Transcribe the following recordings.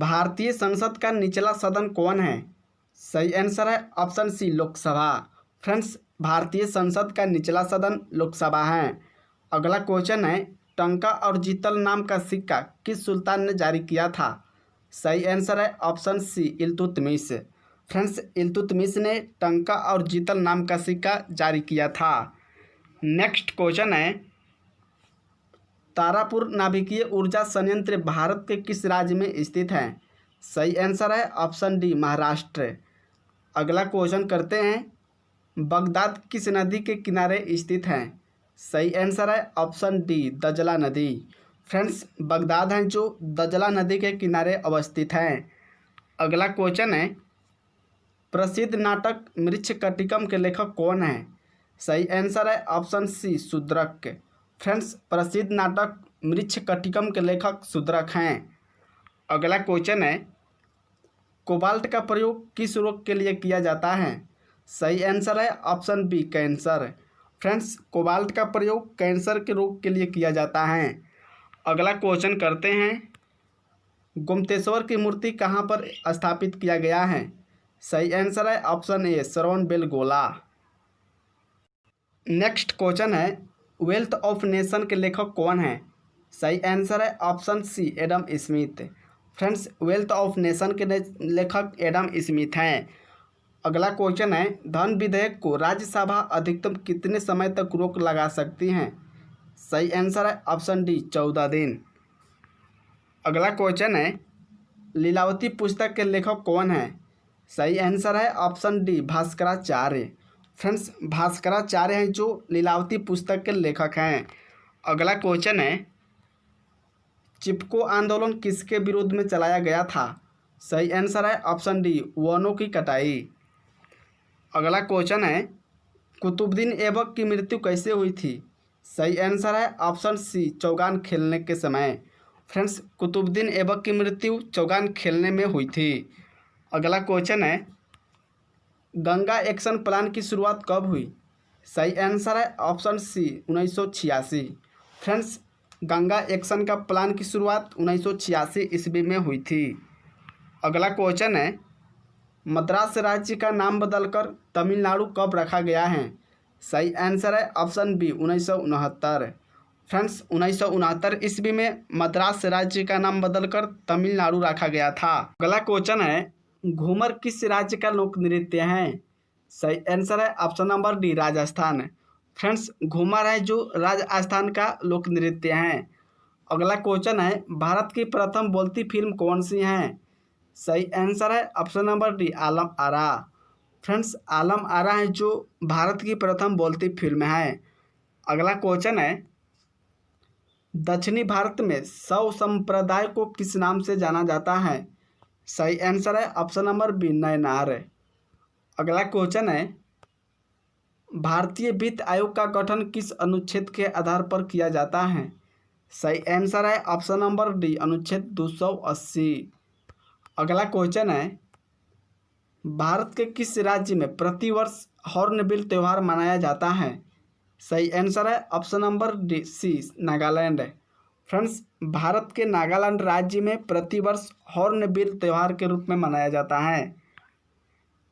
भारतीय संसद का निचला सदन कौन है? सही आंसर है ऑप्शन सी लोकसभा। फ्रेंड्स, भारतीय संसद का निचला सदन लोकसभा है। अगला क्वेश्चन है, टंका और जीतल नाम का सिक्का किस सुल्तान ने जारी किया था? सही आंसर है option C Iltutmish. Friends, Iltutmish ने टंका और जीतल नाम का सिक्का जारी किया था। नेक्स्ट क्वेश्चन है, तारापुर नाभिकीय ऊर्जा संयंत्र भारत के किस राज्य में स्थित है? सही आंसर है ऑप्शन डी महाराष्ट्र। अगला क्वेश्चन करते हैं, बगदाद किस नदी के किनारे स्थित है? सही आंसर है ऑप्शन डी दजला नदी। फ्रेंड्स, बगदाद है जो दजला नदी के किनारे अवस्थित है। अगला क्वेश्चन है, प्रसिद्ध नाटक मृच्छकटिकम के लेखक कौन है? सही आंसर है ऑप्शन सी शूद्रक। फ्रेंड्स, प्रसिद्ध नाटक मृच्छकटिकम के लेखक शूद्रक हैं। अगला क्वेश्चन है, कोबाल्ट का प्रयोग किस रोग के लिए किया जाता है? सही आंसर है option B cancer. Friends, cobalt का प्रयोग कैंसर के रोग के लिए किया जाता है। अगला क्वेश्चन करते हैं, गोमतेश्वर की मूर्ति कहाँ पर स्थापित किया गया है? सही आंसर है option A Shravanabelagola. Next question है, वेल्थ ऑफ नेशन के लेखक कौन है? सही आंसर है option C Adam Smith. Friends, wealth of nation के लेखक एडम स्मिथ हैं। अगला क्वेश्चन है, धन विधेयक को राज्यसभा अधिकतम कितने समय तक रोक लगा सकती हैं? सही आंसर है ऑप्शन डी 14 दिन। अगला क्वेश्चन है, लीलावती पुस्तक के लेखक कौन है? सही आंसर है option D Bhaskaracharya. Friends, Bhaskaracharya हैं जो लीलावती पुस्तक के लेखक हैं। अगला क्वेश्चन है, चिपको आंदोलन किसके विरोध में चलाया गया था? सही आंसर है ऑप्शन डी वनों की कटाई। अगला क्वेश्चन है, कुतुबुद्दीन ऐबक की मृत्यु कैसे हुई थी? सही आंसर है ऑप्शन सी चौगान खेलने के समय। फ्रेंड्स, कुतुबुद्दीन ऐबक की मृत्यु चौगान खेलने में हुई थी। अगला क्वेश्चन है, गंगा एक्शन प्लान की शुरुआत कब हुई? सही आंसर है option C 1986। Friends, Ganga action का प्लान की शुरुआत 1986 ईस्वी में हुई थी। अगला क्वेश्चन है, मद्रास राज्य का नाम बदलकर तमिलनाडु कब रखा गया है? सही आंसर है ऑप्शन बी 1969। फ्रेंड्स, 1969 ईस्वी में मद्रास राज्य का नाम बदलकर तमिलनाडु रखा गया था। अगला क्वेश्चन है, घूमर किस राज्य का लोक नृत्य है? सही आंसर है option number D Rajasthan. Friends, Ghoomar है जो राजस्थान का लोक नृत्य है। अगला क्वेश्चन है, भारत की प्रथम बोलती फिल्म कौन सी है? सही आंसर है option number D Alam Ara. Friends, Alam Ara है जो भारत की प्रथम बोलती फिल्म है। अगला क्वेश्चन है, दक्षिणी भारत में शैव संप्रदाय को किस नाम से जाना जाता है? सही आंसर है ऑप्शन नंबर बी नयनार। अगला क्वेश्चन है, भारतीय वित्त आयोग का गठन किस अनुच्छेद के आधार पर किया जाता है? सही आंसर है ऑप्शन नंबर डी अनुच्छेद 280। अगला क्वेश्चन है, भारत के किस राज्य में प्रतिवर्ष हॉर्नबिल त्यौहार मनाया जाता है? सही आंसर है option number D C Nagaland. Friends, Bharat के नागालैंड राज्य में प्रतिवर्ष हॉर्नबिल त्यौहार के रूप में मनाया जाता है।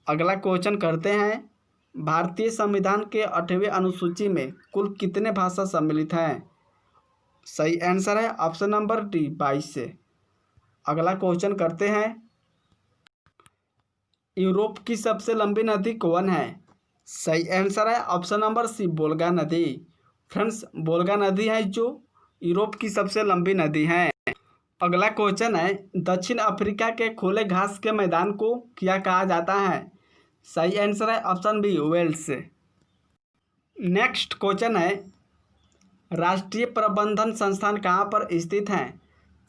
अगला क्वेश्चन करते हैं, भारतीय संविधान के 8वें अनुसूची में कुल कितने भाषा सम्मिलित हैं? सही आंसर है ऑप्शन नंबर डी 22 से। अगला क्वेश्चन करते हैं, यूरोप की सबसे लंबी नदी कौन है? सही आंसर है ऑप्शन नंबर सी वोल्गा नदी। फ्रेंड्स, वोल्गा नदी है जो यूरोप की सबसे लंबी नदी है। अगला क्वेश्चन है, दक्षिण अफ्रीका के खुले घास के मैदान को क्या कहा जाता है? सही आंसर है option B Wales. Next question है, राष्ट्रीय प्रबंधन संस्थान कहाँ पर स्थित है?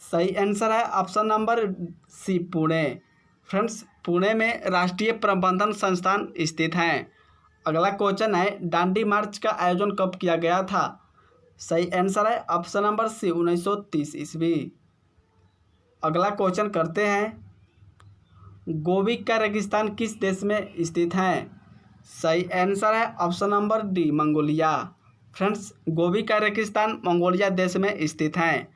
सही आंसर है option number C Pune. Friends, Pune में राष्ट्रीय प्रबंधन संस्थान स्थित हैं। अगला क्वेश्चन है, दांडी मार्च का आयोजन कब किया गया था? सही आंसर है ऑप्शन नंबर सी 1930 ईस्वी। अगला क्वेश्चन करते हैं, गोबी का रेगिस्तान किस देश में स्थित है? सही आंसर है option number D Mongolia. Friends, Gobi का रेगिस्तान मंगोलिया देश में स्थित है।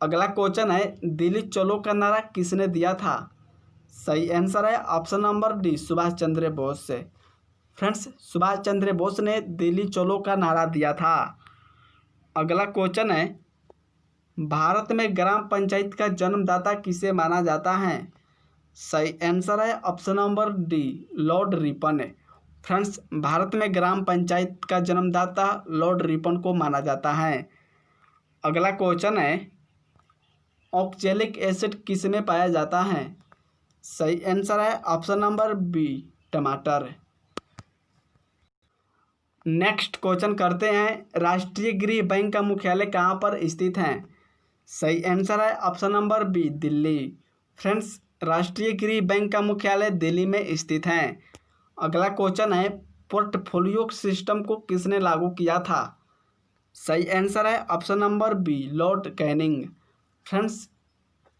अगला क्वेश्चन है दिल्ली चलो का नारा किसने दिया था? सही आंसर है option number D Subhash Chandra Bose से। फ्रेंड्स, सुभाष चंद्र बोस ने दिल्ली चलो का नारा दिया था। अगला क्वेश्चन है भारत में ग्राम पंचायत का जन्मदाता किसे माना जाता है? सही आंसर है option number D Lord Ripon है। फ्रेंड्स, भारत में ग्राम पंचायत का जन्मदाता लॉर्ड रिपन को माना जाता है। अगला क्वेश्चन है ऑक्जेलिक एसिड किस में पाया जाता है? सही आंसर है ऑप्शन नंबर बी टमाटर। नेक्स्ट क्वेश्चन करते हैं राष्ट्रीय गृह बैंक का मुख्यालय कहाँ पर स्थित है? सही आंसर है option number B Delhi. Friends, राष्ट्रीय गृह बैंक का मुख्यालय दिल्ली में स्थित है। अगला क्वेश्चन है पोर्टफोलियो सिस्टम को किसने लागू किया था? सही आंसर है option number B Lord Canning. Friends,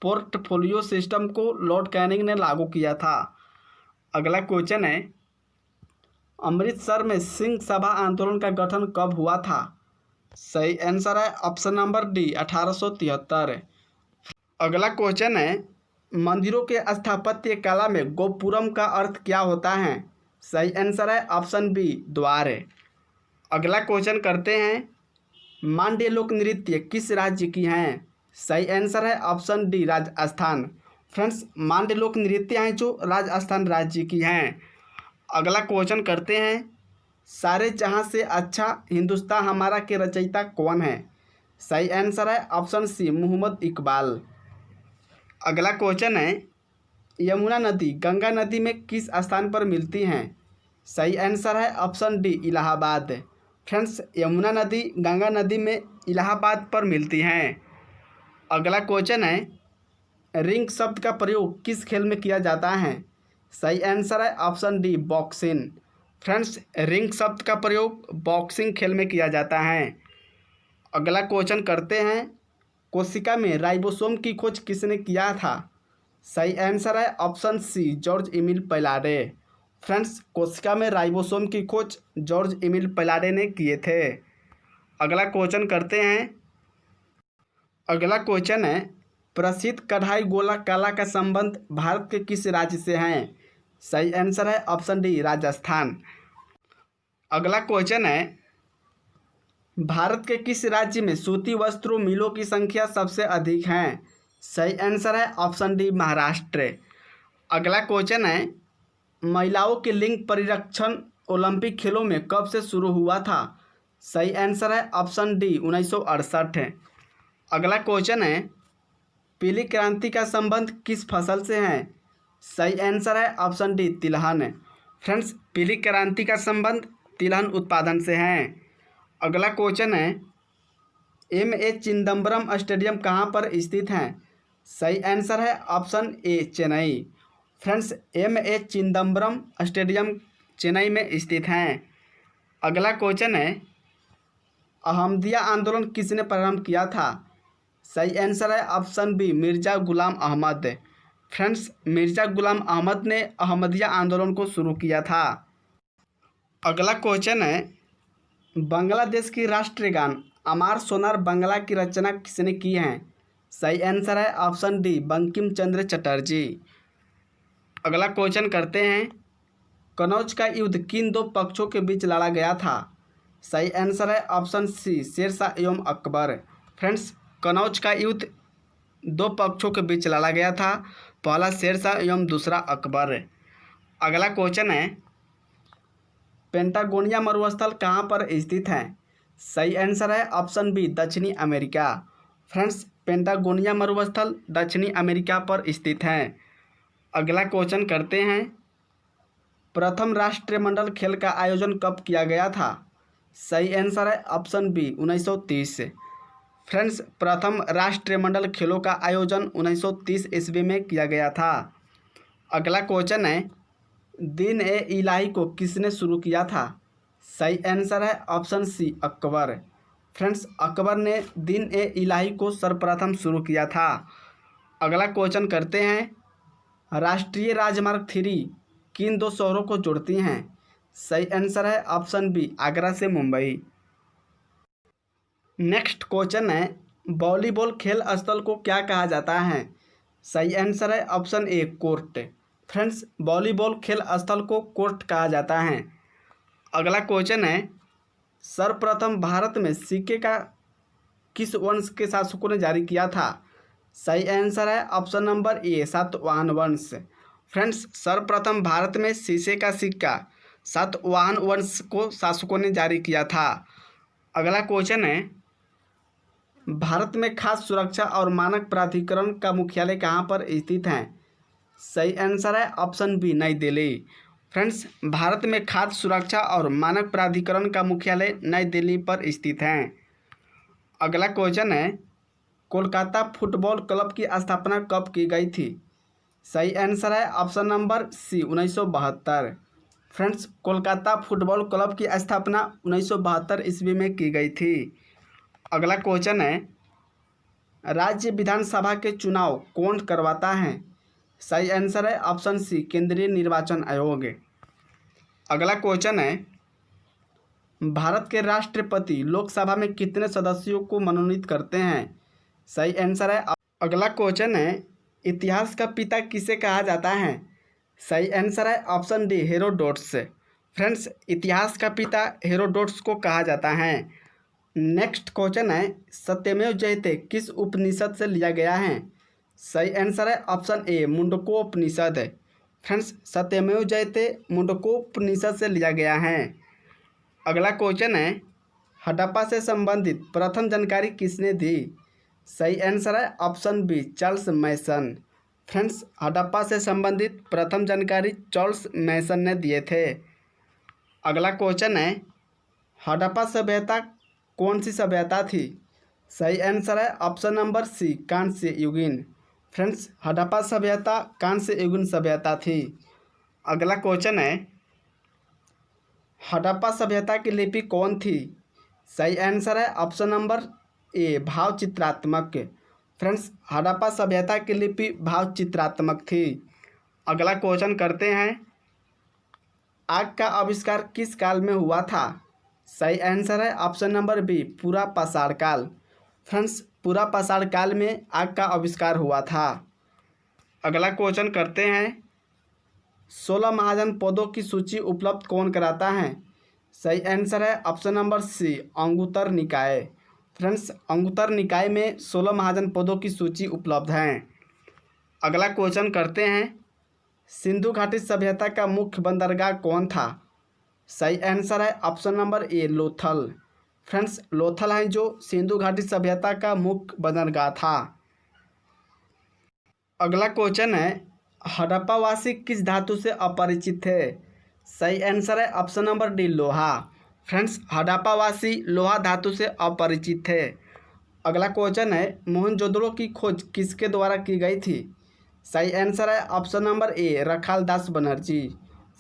portfolio system को लॉर्ड कैनिंग ने लागू किया था। अगला क्वेश्चन है अमृतसर में सिंह सभा आंदोलन का गठन कब हुआ था? सही आंसर है ऑप्शन नंबर डी 1873। अगला क्वेश्चन है मंदिरों के स्थापत्य कला में गोपुरम का अर्थ क्या होता है? सही आंसर है ऑप्शन बी द्वार। अगला क्वेश्चन करते हैं मांड्य लोक नृत्य किस राज्य की हैं? सही आंसर है option D Rajasthan. Friends, Mandya लोक नृत्य हैं जो राजस्थान राज्य की हैं। अगला क्वेश्चन करते हैं सारे जहां से अच्छा हिंदुस्तान हमारा के रचयिता कौन है? सही आंसर है ऑप्शन सी मोहम्मद इकबाल। अगला क्वेश्चन है यमुना नदी गंगा नदी में किस स्थान पर मिलती हैं? सही आंसर है option D Allahabad. Friends, Yamuna नदी गंगा नदी में इलाहाबाद पर मिलती हैं। अगला क्वेश्चन है रिंग शब्द का प्रयोग किस खेल में किया जाता है? सही आंसर है option D boxing. Friends, ring शब्द का प्रयोग बॉक्सिंग खेल में किया जाता है। अगला क्वेश्चन करते हैं कोशिका में राइबोसोम की खोज किसने किया था? सही आंसर है option C George Emil Palade. Friends, कोशिका में राइबोसोम की खोज जॉर्ज एमिल पैलाडे ने किए थे। अगला क्वेश्चन करते हैं अगला क्वेश्चन है प्रसिद्ध कढ़ाई गोला कला का संबंध भारत के किस राज्य से है? सही आंसर है ऑप्शन डी राजस्थान। अगला क्वेश्चन है भारत के किस राज्य में सूती वस्त्रों मिलों की संख्या सबसे अधिक है? सही आंसर है ऑप्शन डी महाराष्ट्र। अगला क्वेश्चन है महिलाओं के लिंग परिरक्षण ओलंपिक खेलों में कब से शुरू हुआ था? सही आंसर है ऑप्शन डी 1968। अगला क्वेश्चन है पीली क्रांति का संबंध किस फसल से है? सही आंसर है ऑप्शन डी तिलहन। फ्रेंड्स, पीली क्रांति का संबंध तिलहन उत्पादन से है। अगला क्वेश्चन है ए चिदम्बरम स्टेडियम कहाँ पर स्थित है? सही आंसर है ऑप्शन ए चेन्नई। फ्रेंड्स, ए चिदम्बरम स्टेडियम चेन्नई में स्थित हैं। अगला क्वेश्चन है अहमदिया आंदोलन किसने प्रारंभ किया था? सही आंसर है option B Mirza Ghulam Ahmad. Friends, Mirza Ghulam Ahmad ने अहमदिया आंदोलन को शुरू किया था। अगला क्वेश्चन है बांग्लादेश की राष्ट्रीय गान अमार सोनार बांग्ला की रचना किसने की है? सही आंसर है ऑप्शन डी बंकिम चंद्र चटर्जी। अगला क्वेश्चन करते हैं कनौज का युद्ध किन दो पक्षों के बीच लड़ा गया था? सही आंसर है ऑप्शन सी शेरशाह एवं अकबर। फ्रेंड्स, कनौज का युद्ध दो पक्षों के बीच लड़ा गया था, पहला शेरशाह एवं दूसरा अकबर। अगला क्वेश्चन है पेंटागोनिया मरुस्थल कहाँ पर स्थित है? सही आंसर है ऑप्शन बी दक्षिणी अमेरिका। फ्रेंड्स, पेंटागोनिया मरुस्थल दक्षिणी अमेरिका पर स्थित है। अगला क्वेश्चन करते हैं प्रथम राष्ट्रमंडल खेल का आयोजन कब किया गया था? सही आंसर है ऑप्शन बी 1930। फ्रेंड्स, प्रथम राष्ट्रमंडल खेलों का आयोजन 1930 ईस्वी में किया गया था। अगला क्वेश्चन है दीन ए इलाही को किसने शुरू किया था? सही आंसर है option C Akbar. Friends, Akbar ने दीन ए इलाही को सर्वप्रथम शुरू किया था। अगला क्वेश्चन करते हैं राष्ट्रीय राजमार्ग 3 किन दो शहरों को जोड़ती हैं? सही आंसर है ऑप्शन बी आगरा से मुंबई। नेक्स्ट क्वेश्चन है वॉलीबॉल खेल स्थल को क्या कहा जाता है? सही आंसर है option a court. Friends, volleyball खेल स्थल को कोर्ट कहा जाता है। अगला क्वेश्चन है, सर्वप्रथम भारत में सिक्के का किस वंश के शासकों ने जारी किया था? सही आंसर है ऑप्शन नंबर ए सातवाहन वंश। फ्रेंड्स, सर्वप्रथम भारत में शीशे का सिक्का सातवाहन वंश को शासकों ने जारी किया था। अगला क्वेश्चन है, भारत में खाद्य सुरक्षा और मानक प्राधिकरण का मुख्यालय कहाँ पर स्थित है? सही आंसर है ऑप्शन बी नई दिल्ली। फ्रेंड्स, भारत में खाद्य सुरक्षा और मानक प्राधिकरण का मुख्यालय नई दिल्ली पर स्थित है। अगला क्वेश्चन है, कोलकाता फुटबॉल क्लब की स्थापना कब की गई थी? सही आंसर है option number C 1972। Friends, Kolkata football club की स्थापना 1972 ईस्वी में की गई थी। अगला क्वेश्चन है, राज्य विधानसभा के चुनाव कौन करवाता है? सही आंसर है ऑप्शन सी केंद्रीय निर्वाचन आयोग। अगला क्वेश्चन है, भारत के राष्ट्रपति लोकसभा में कितने सदस्यों को मनोनीत करते हैं? सही आंसर है। अगला क्वेश्चन है, इतिहास का पिता किसे कहा जाता है? सही आंसर है ऑप्शन डी हेरोडोटस। फ्रेंड्स, इतिहास का पिता हेरोडोटस को कहा जाता है। नेक्स्ट क्वेश्चन है, सत्यमेव जयते किस उपनिषद से लिया गया है? सही आंसर है ऑप्शन ए मुंडकोपनिषद। फ्रेंड्स, सत्यमेव जयते मुंडकोपनिषद से लिया गया है। अगला क्वेश्चन है, हडप्पा से संबंधित प्रथम जानकारी किसने दी? सही आंसर है ऑप्शन बी चार्ल्स मैसन। फ्रेंड्स, हडप्पा से संबंधित प्रथम जानकारी चार्ल्स मैसन ने दिए थे। अगला क्वेश्चन है, हडप्पा सभ्यता कौन सी सभ्यता थी? सही आंसर है ऑप्शन नंबर सी कांस्य युगीन। फ्रेंड्स, हडप्पा सभ्यता कांस्य युगीन सभ्यता थी। अगला क्वेश्चन है, हडप्पा सभ्यता की लिपि कौन थी? सही आंसर है ऑप्शन नंबर ए भाव चित्रात्मक। फ्रेंड्स, हडप्पा सभ्यता की लिपि भाव चित्रात्मक थी। अगला क्वेश्चन करते हैं, आग का आविष्कार किस काल में हुआ था? सही आंसर है ऑप्शन नंबर बी पूरा पाषाण काल। फ्रेंड्स, पूरा पाषाण काल में आग का आविष्कार हुआ था। अगला क्वेश्चन करते हैं, 16 महाजन पदों की सूची उपलब्ध कौन कराता है? सही आंसर है ऑप्शन नंबर सी अंगुत्तर निकाय। फ्रेंड्स, अंगुत्तर निकाय में 16 महाजन पदों की सूची उपलब्ध है। अगला क्वेश्चन करते हैं, सिंधु घाटी सभ्यता का मुख्य बंदरगाह कौन था? सही आंसर है ऑप्शन नंबर ए लोथल। फ्रेंड्स, लोथल है जो सिंधु घाटी सभ्यता का मुख्य बंदरगाह था। अगला क्वेश्चन है, हड़प्पावासी किस धातु से अपरिचित थे? सही आंसर है ऑप्शन नंबर डी लोहा। फ्रेंड्स, हड़प्पावासी लोहा धातु से अपरिचित थे। अगला क्वेश्चन है, मोहनजोदड़ो की खोज किसके द्वारा की गई थी? सही आंसर है ऑप्शन नंबर ए रखालदास बनर्जी।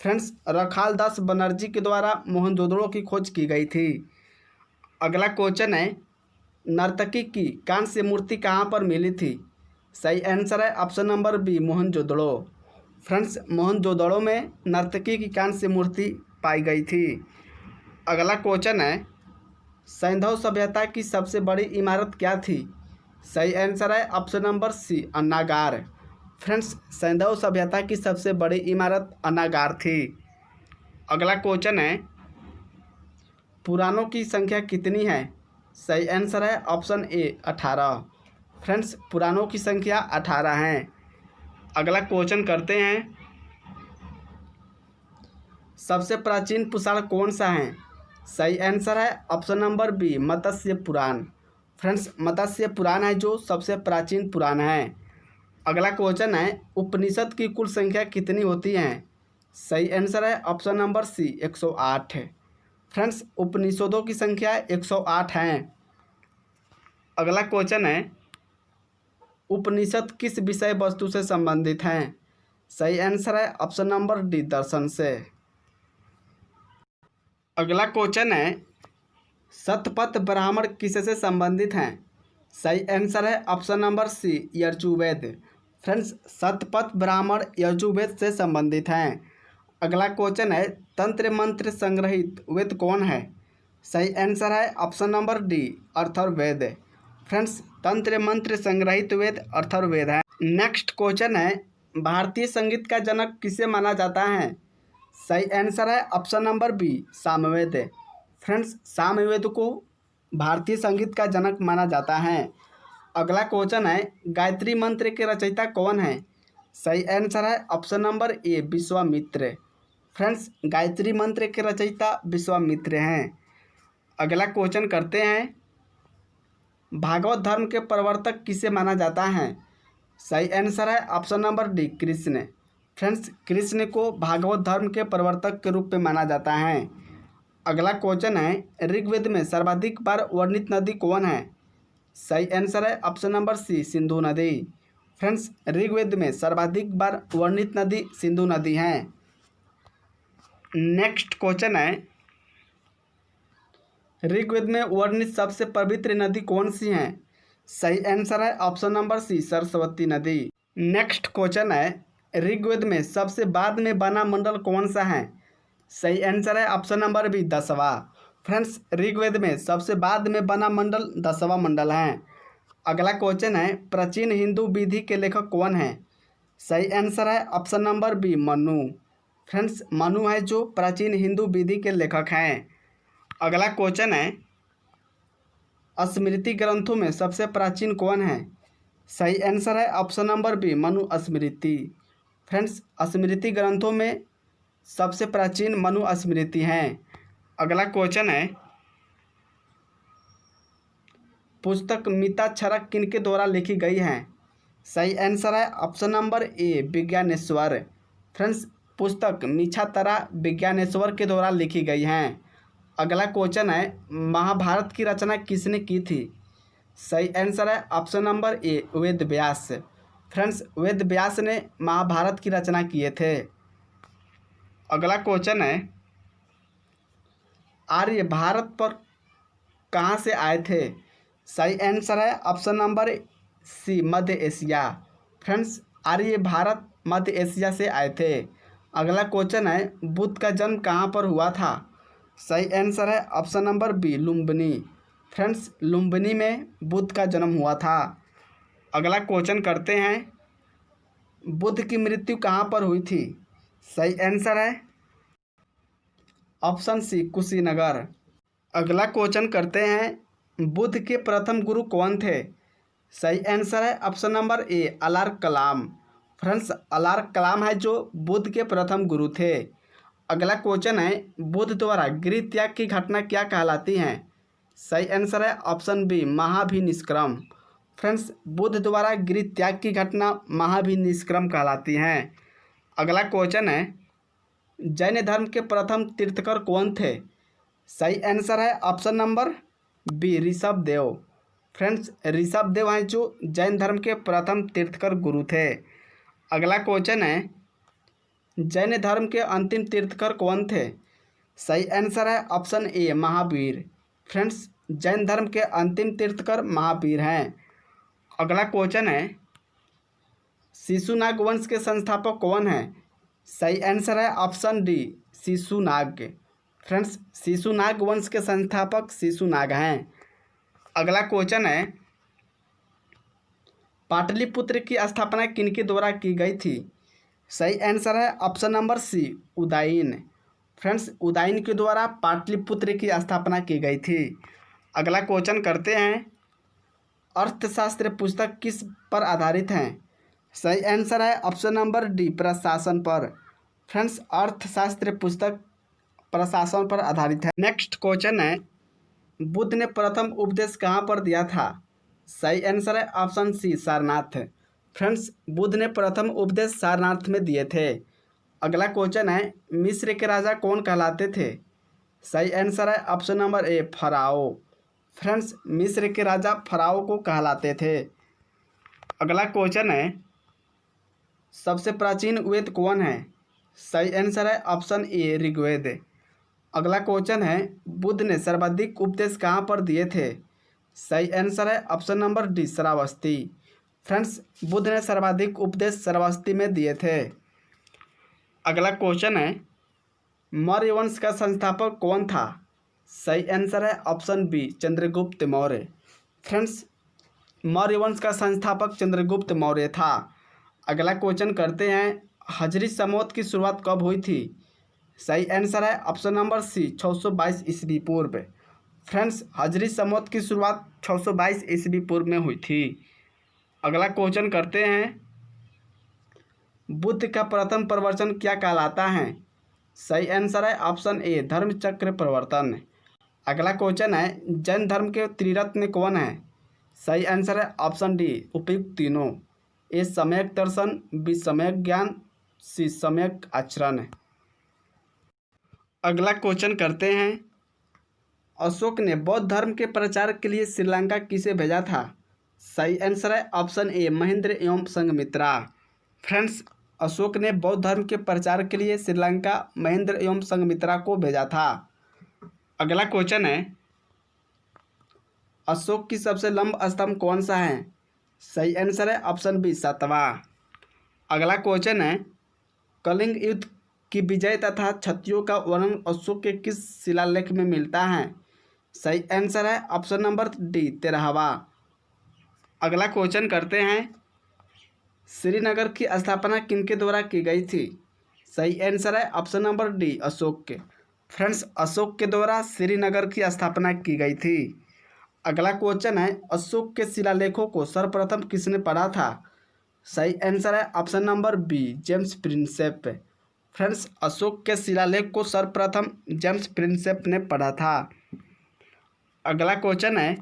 फ्रेंड्स, रखालदास बनर्जी के द्वारा मोहनजोदड़ो की खोज की गई थी। अगला क्वेश्चन है, नर्तकी की कांस्य मूर्ति कहाँ पर मिली थी? सही आंसर है option number B Mohenjodaro. Friends, Mohenjodaro में नर्तकी की कांस्य मूर्ति पाई गई थी। अगला क्वेश्चन है, सैंधव सभ्यता की सबसे बड़ी इमारत क्या थी? सही आंसर है ऑप्शन नंबर सी अन्नागार। फ्रेंड्स, सैंधव सभ्यता की सबसे बड़ी इमारत अन्नागार थी। अगला क्वेश्चन है, पुराणों की संख्या कितनी है? सही आंसर है ऑप्शन ए 18। फ्रेंड्स, पुराणों की संख्या 18 है। अगला क्वेश्चन करते हैं, सबसे प्राचीन पुराण कौन सा है? सही आंसर है ऑप्शन नंबर बी मत्स्य पुराण। फ्रेंड्स, मत्स्य पुराण है जो सबसे प्राचीन पुराण है। अगला क्वेश्चन है, उपनिषद की कुल संख्या कितनी होती है? सही आंसर है ऑप्शन नंबर सी 108। फ्रेंड्स, उपनिषदों की संख्या 108 है। अगला क्वेश्चन है, उपनिषद किस विषय वस्तु से संबंधित हैं? सही आंसर है ऑप्शन नंबर डी दर्शन से। अगला क्वेश्चन है, शतपथ ब्राह्मण किससे संबंधित हैं? सही आंसर है option number C Yajurveda. Friends, Shatapatha Brahmana Yajurveda से संबंधित हैं। अगला क्वेश्चन है, तंत्र मंत्र संग्रहित वेद कौन है? सही आंसर है option number D Atharvaveda. Friends तंत्र मंत्र संग्रहित वेद अथर्ववेद है। नेक्स्ट क्वेश्चन है, भारतीय संगीत का जनक किसे माना जाता है? सही आंसर है option number B, Samaveda. Friends Samaveda को भारतीय संगीत का जनक माना जाता है। अगला क्वेश्चन है, गायत्री मंत्र के रचयिता कौन है? सही आंसर है ऑप्शन नंबर ए, विश्वामित्र। फ्रेंड्स गायत्री मंत्र के रचयिता विश्वामित्र हैं। अगला क्वेश्चन करते हैं, भागवत धर्म के प्रवर्तक किसे माना जाता है? सही आंसर है option number D, Krishna. Friends Krishna को भागवत धर्म के प्रवर्तक के रूप में माना जाता है। अगला क्वेश्चन है, ऋग्वेद में सर्वाधिक बार वर्णित नदी कौन है? सही आंसर है ऑप्शन नंबर सी, सिंधु नदी। फ्रेंड्स ऋग्वेद में सर्वाधिक बार वर्णित नदी सिंधु नदी है। नेक्स्ट क्वेश्चन है, ऋग्वेद में वर्णित सबसे पवित्र नदी कौन सी है? सही आंसर है ऑप्शन नंबर सी, सरस्वती नदी। नेक्स्ट क्वेश्चन है, ऋग्वेद में सबसे बाद में बना मंडल कौन सा है? सही आंसर है ऑप्शन नंबर बी, 10वां। फ्रेंड्स ऋग्वेद में सबसे बाद में बना मंडल 10वां मंडल है। अगला क्वेश्चन है, प्राचीन हिंदू विधि के लेखक कौन है? सही आंसर है option number B, Manu. Friends Manu है जो प्राचीन हिंदू विधि के लेखक हैं। अगला क्वेश्चन है, स्मृति ग्रंथों में सबसे प्राचीन कौन है? सही आंसर है ऑप्शन नंबर बी, मनु स्मृति। फ्रेंड्स स्मृति ग्रंथों में सबसे प्राचीन मनु स्मृति हैं। अगला क्वेश्चन है, पुस्तक मिताक्षरक किनके द्वारा लिखी गई है? सही आंसर है ऑप्शन नंबर ए, विज्ञानेश्वर। फ्रेंड्स पुस्तक मिछातरा विज्ञानेश्वर के द्वारा लिखी गई हैं। अगला क्वेश्चन है, महाभारत की रचना किसने की थी? सही आंसर है option number A, Ved Vyas. Friends Ved Vyas ने महाभारत की रचना किए थे। अगला क्वेश्चन है, आर्य भारत पर कहाँ से आए थे? सही आंसर है ऑप्शन नंबर सी, मध्य एशिया। फ्रेंड्स आर्य भारत मध्य एशिया से आए थे। अगला क्वेश्चन है, बुद्ध का जन्म कहाँ पर हुआ था? सही आंसर है option number B, Lumbini. Friends Lumbini में बुद्ध का जन्म हुआ था। अगला क्वेश्चन करते हैं, बुद्ध की मृत्यु कहाँ पर हुई थी? सही आंसर है ऑप्शन सी, कुशीनगर। अगला क्वेश्चन करते हैं, बुद्ध के प्रथम गुरु कौन थे? सही आंसर है option number A, Alar Kalam. Friends Alar Kalam है जो बुद्ध के प्रथम गुरु थे। अगला क्वेश्चन है, बुद्ध द्वारा गृह त्याग की घटना क्या कहलाती है? सही आंसर है ऑप्शन बी, महाभिनिष्क्रम। फ्रेंड्स बुद्ध द्वारा गृह त्याग की घटना महाभिनिष्क्रम कहलाती है। अगला क्वेश्चन है, जैन धर्म के प्रथम तीर्थकर कौन थे? सही आंसर है option number B, Rishabhdev. Friends Rishabhdev हैं जो जैन धर्म के प्रथम तीर्थकर गुरु थे। अगला क्वेश्चन है, जैन धर्म के अंतिम तीर्थकर कौन थे? सही आंसर है ऑप्शन ए, महावीर। फ्रेंड्स जैन धर्म के अंतिम तीर्थकर महावीर हैं। अगला क्वेश्चन है, शिशुनाग वंश के संस्थापक कौन है? सही आंसर है option D, Shishunaga. Friends Shishunaga वंश के संस्थापक शिशुनाग हैं। अगला क्वेश्चन है, पाटलिपुत्र की स्थापना किनके द्वारा की गई थी? सही आंसर है option number C, Udayan. Friends Udayan के द्वारा पाटलिपुत्र की स्थापना की गई थी। अगला क्वेश्चन करते हैं, अर्थशास्त्र पुस्तक किस पर आधारित है? सही आंसर है ऑप्शन नंबर डी, प्रशासन पर। फ्रेंड्स अर्थशास्त्र पुस्तक प्रशासन पर आधारित है। नेक्स्ट क्वेश्चन है, बुद्ध ने प्रथम उपदेश कहाँ पर दिया था? सही आंसर है option C, Sarnath. Friends Buddha ने प्रथम उपदेश सारनाथ में दिए थे। अगला क्वेश्चन है, मिस्र के राजा कौन कहलाते थे? सही आंसर है ऑप्शन नंबर ए, फराओ। फ्रेंड्स मिस्र के राजा फराओ को कहलाते थे। अगला क्वेश्चन है, सबसे प्राचीन वेद कौन है? सही आंसर है ऑप्शन ए, ऋग्वेद। अगला क्वेश्चन है, बुद्ध ने सर्वाधिक उपदेश कहाँ पर दिए थे? सही आंसर है option number D, Shravasti. Friends Buddha ने सर्वाधिक उपदेश श्रावस्ती में दिए थे। अगला क्वेश्चन है, मौर्य वंश का संस्थापक कौन था? सही आंसर है option B, Chandragupta Maurya. Friends Maurya वंश का संस्थापक चंद्रगुप्त मौर्य था। अगला क्वेश्चन करते हैं, हजरी समवत की शुरुआत कब हुई थी? सही आंसर है ऑप्शन नंबर सी 622 ईस्वी पूर्व। फ्रेंड्स, हजरी समवत की शुरुआत 622 ईस्वी पूर्व में हुई थी। अगला क्वेश्चन करते हैं, बुद्ध का प्रथम प्रवचन क्या कहलाता है? सही आंसर है ऑप्शन ए धर्मचक्र प्रवर्तन। अगला क्वेश्चन है, जैन धर्म के त्रिरत्न कौन है? सही आंसर है ऑप्शन डी उपयुक्त तीनों। ए सम्यक दर्शन, बी सम्यक ज्ञान, सी सम्यक आचरण। अगला क्वेश्चन करते हैं, अशोक ने बौद्ध धर्म के प्रचार के लिए श्रीलंका किसे भेजा था? सही आंसर है ऑप्शन ए महेंद्र एवं संघमित्रा। फ्रेंड्स, अशोक ने बौद्ध धर्म के प्रचार के लिए श्रीलंका महेंद्र एवं संघमित्रा को भेजा था। अगला क्वेश्चन है, अशोक की सबसे लंबा स्तंभ कौन सा है? सही आंसर है ऑप्शन बी सातवां। अगला क्वेश्चन है, कलिंग युद्ध की विजय तथा क्षत्रियों का वर्णन अशोक के किस शिलालेख में मिलता है? सही आंसर है ऑप्शन नंबर डी 13वां। अगला क्वेश्चन करते हैं, श्रीनगर की स्थापना किनके द्वारा की गई थी? सही आंसर है ऑप्शन नंबर डी अशोक के। फ्रेंड्स, अशोक के द्वारा श्रीनगर की स्थापना की गई थी। अगला क्वेश्चन है, अशोक के शिलालेखों को सर्वप्रथम किसने पढ़ा था? सही आंसर है option number B James Prinsep. Friends, Ashoka के शिलालेख को सर्वप्रथम जेम्स प्रिंसेप ने पढ़ा था। अगला क्वेश्चन है,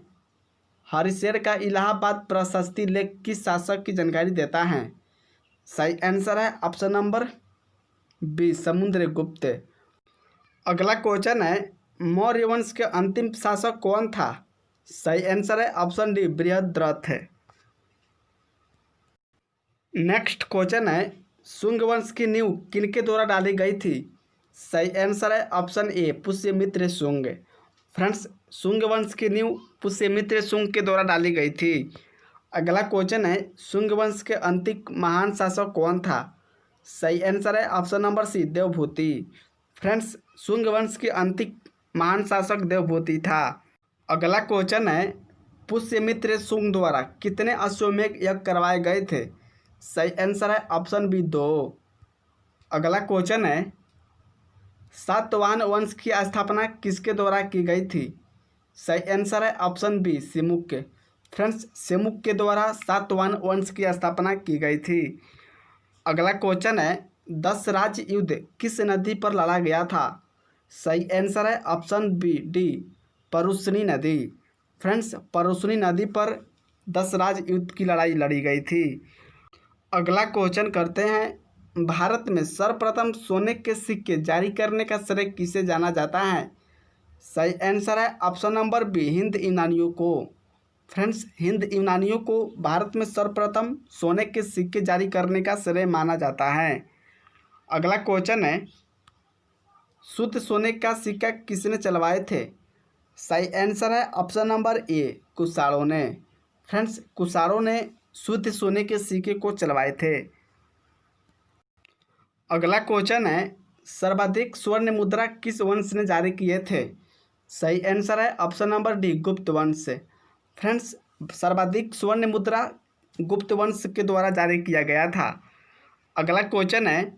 हरिशेर का इलाहाबाद प्रशस्ति लेख किस शासक की जानकारी देता है? सही आंसर है ऑप्शन नंबर बी समुद्रगुप्त। अगला क्वेश्चन है, मौर्य वंश के अंतिम शासक कौन था? सही आंसर है option D Brihadratha. Next question है, शुंग वंश की नींव किनके द्वारा डाली गई थी? सही आंसर है ऑप्शन ए पुष्यमित्र शुंग। फ्रेंड्स, शुंग वंश की नींव पुष्यमित्र शुंग के द्वारा डाली गई थी। अगला क्वेश्चन है, शुंग वंश के अंतिम महान शासक कौन था? सही आंसर है option number C Devabhuti. Friends, Shunga वंश के अंतिम महान शासक देवभूति था। अगला क्वेश्चन है, पुष्यमित्र शुंग द्वारा कितने अश्वमेध यज्ञ करवाए गए थे? सही आंसर है ऑप्शन बी 2। अगला क्वेश्चन है, सातवाहन वंश की स्थापना किसके द्वारा की गई थी? सही आंसर है option B Simuka. Friends, Simuka के द्वारा सातवाहन वंश की स्थापना की गई थी। अगला क्वेश्चन है, 10 राज्य युद्ध किस नदी पर लड़ा गया था? सही आंसर है ऑप्शन बी डी परुशनी नदी। फ्रेंड्स, परुशनी नदी पर 10 राज्य युद्ध की लड़ाई लड़ी गई थी। अगला क्वेश्चन करते हैं, भारत में सर्वप्रथम सोने के सिक्के जारी करने का श्रेय किसे जाना जाता है? सही आंसर है ऑप्शन नंबर बी हिंद यूनानियों को। फ्रेंड्स, हिंद यूनानियों को भारत में सर्वप्रथम सोने के सिक्के जारी करने का श्रेय माना जाता है। अगला क्वेश्चन है, शुद्ध सोने का सिक्का किसने चलवाए थे? सही आंसर है ऑप्शन नंबर ए कुषाणों ने। फ्रेंड्स, कुषाणों ने शुद्ध सोने के सिक्के को चलवाए थे। अगला क्वेश्चन है, सर्वाधिक स्वर्ण मुद्रा किस वंश ने जारी किए थे? सही आंसर है ऑप्शन नंबर डी गुप्त वंश। फ्रेंड्स, सर्वाधिक स्वर्ण मुद्रा गुप्त वंश के द्वारा जारी किया गया था। अगला क्वेश्चन है,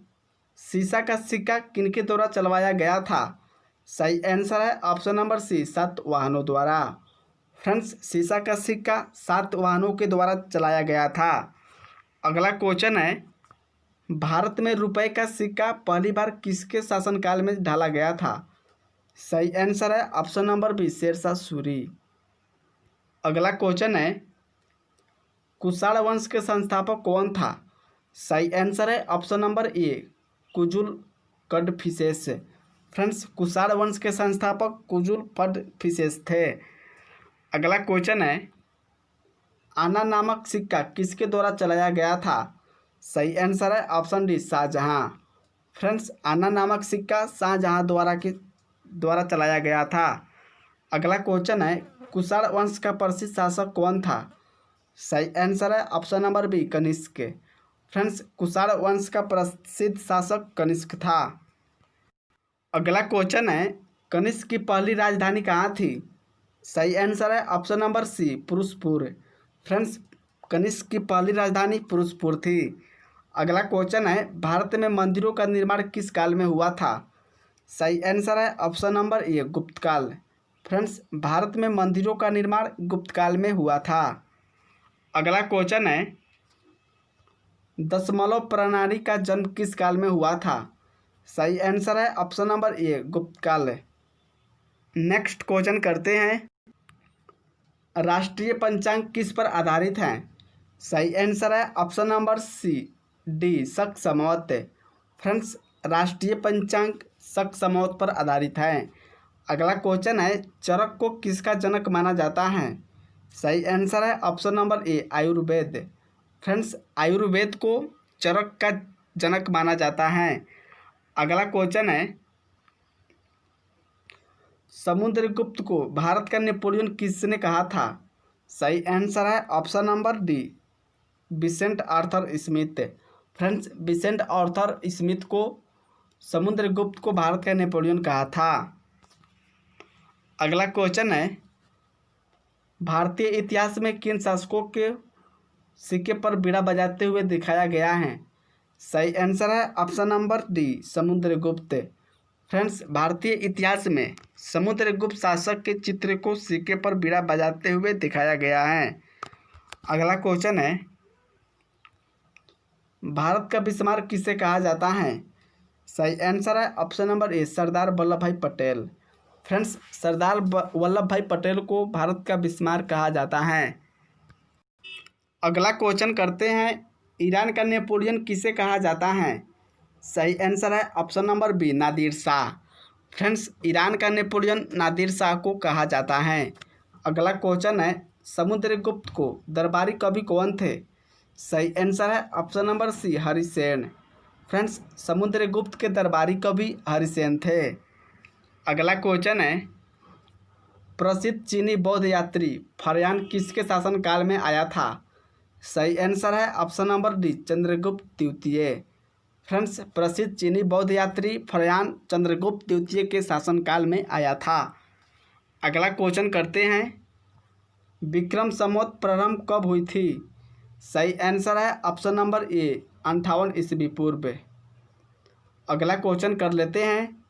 सीसा का सिक्का किनके द्वारा चलवाया गया था? सही आंसर है ऑप्शन नंबर सी सातवाहनों द्वारा। फ्रेंड्स, सीसा का सिक्का सातवाहनों के द्वारा चलाया गया था। अगला क्वेश्चन है, भारत में रुपए का सिक्का पहली बार किसके शासनकाल में ढाला गया था? सही आंसर है option number B Shershah Suri. अगला क्वेश्चन है, कुषाण वंश के संस्थापक कौन था? सही आंसर है ऑप्शन नंबर ए कुजुल कडफिसेस। फ्रेंड्स, कुषाण वंश के संस्थापक कुजुल कडफिसेस थे। अगला क्वेश्चन है, आना नामक सिक्का किसके द्वारा चलाया गया था? सही आंसर है ऑप्शन डी शाहजहां। फ्रेंड्स, आना नामक सिक्का शाहजहां द्वारा चलाया गया था। अगला क्वेश्चन है, कुषाण वंश का प्रसिद्ध शासक कौन था? सही आंसर है option number B Kanishka. Friends, Kushan वंश का प्रसिद्ध शासक कनिष्क था। अगला क्वेश्चन है, कनिष्क की पहली राजधानी कहाँ थी? सही आंसर है option number C Purushapura. Friends, Kanishka की पहली राजधानी फिरोजपुर थी। अगला क्वेश्चन है, भारत में मंदिरों का निर्माण किस काल में हुआ था? सही आंसर है ऑप्शन नंबर ए, गुप्त काल। फ्रेंड्स, भारत में मंदिरों का निर्माण गुप्त काल में हुआ था। अगला क्वेश्चन है, दशमलव प्रणाली का जन्म किस काल में हुआ था? सही आंसर है ऑप्शन नंबर ए, गुप्त काल। नेक्स्ट क्वेश्चन करते हैं, राष्ट्रीय पंचांग किस पर आधारित है? सही आंसर है ऑप्शन नंबर सी, डी, शक संवत। फ्रेंड्स, राष्ट्रीय पंचांग शक संवत पर आधारित है। अगला क्वेश्चन है, चरक को किसका जनक माना जाता है? सही आंसर है ऑप्शन नंबर ए, आयुर्वेद। फ्रेंड्स, आयुर्वेद को चरक का जनक माना जाता है। अगला क्वेश्चन है, समुद्रगुप्त को भारत का नेपोलियन किसने कहा था? सही आंसर है option number D, Vincent Arthur Smith. Friends, Vincent Arthur Smith को समुद्रगुप्त को भारत का नेपोलियन कहा था। अगला क्वेश्चन है, भारतीय इतिहास में किन शासकों के सिक्के पर बीड़ा बजाते हुए दिखाया गया है? सही आंसर है option number D, Samudragupta. Friends, भारतीय इतिहास में समुद्रगुप्त शासक के चित्र को सिक्के पर बीड़ा बजाते हुए दिखाया गया है। अगला क्वेश्चन है, भारत का बिस्मार्क किसे कहा जाता है? सही आंसर है ऑप्शन नंबर ए, सरदार वल्लभ भाई पटेल। फ्रेंड्स, सरदार वल्लभ भाई पटेल को भारत का बिस्मार्क कहा जाता है। अगला क्वेश्चन करते हैं, ईरान का नेपोलियन किसे कहा जाता है? सही आंसर है option number B, Nadir Shah. Friends, Iran का नेपोलियन नादिर शाह को कहा जाता है। अगला क्वेश्चन है, समुद्रगुप्त को दरबारी कवि कौन थे? सही आंसर है option number C, Harisena. Friends, Samudragupta के दरबारी कवि हरिसेन थे। अगला क्वेश्चन है, प्रसिद्ध चीनी बौद्ध यात्री फरयान किसके शासनकाल में आया था? सही आंसर है ऑप्शन नंबर डी, चंद्रगुप्त द्वितीय। फ्रेंड्स, प्रसिद्ध चीनी बौद्ध यात्री फरयान चंद्रगुप्त द्वितीय के शासनकाल में आया था। अगला क्वेश्चन करते हैं, विक्रम संवत प्रारंभ कब हुई थी? सही आंसर है ऑप्शन नंबर ए, 58 ईस्वी पूर्व। अगला क्वेश्चन कर लेते हैं,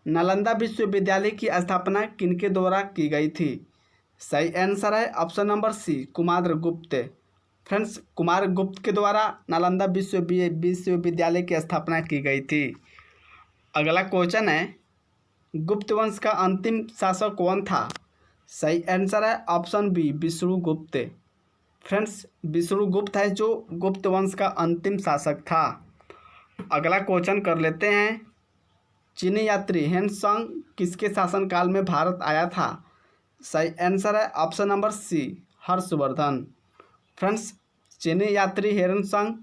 नालंदा विश्वविद्यालय की स्थापना किनके द्वारा की गई थी? सही आंसर है option number C, Kumaragupta. Friends, Kumaragupta के द्वारा नालंदा विश्वविद्यालय की स्थापना की गई थी। अगला क्वेश्चन है, गुप्त वंश का अंतिम शासक कौन था? सही आंसर है option B, Vishnugupta. Friends, Vishnugupta है जो गुप्त वंश का अंतिम शासक था। अगला क्वेश्चन कर लेते हैं, चीनी यात्री हेनसांग किसके शासनकाल में भारत आया था? सही आंसर है option number C, Harshavardhana. Friends, चीनी यात्री हेनसांग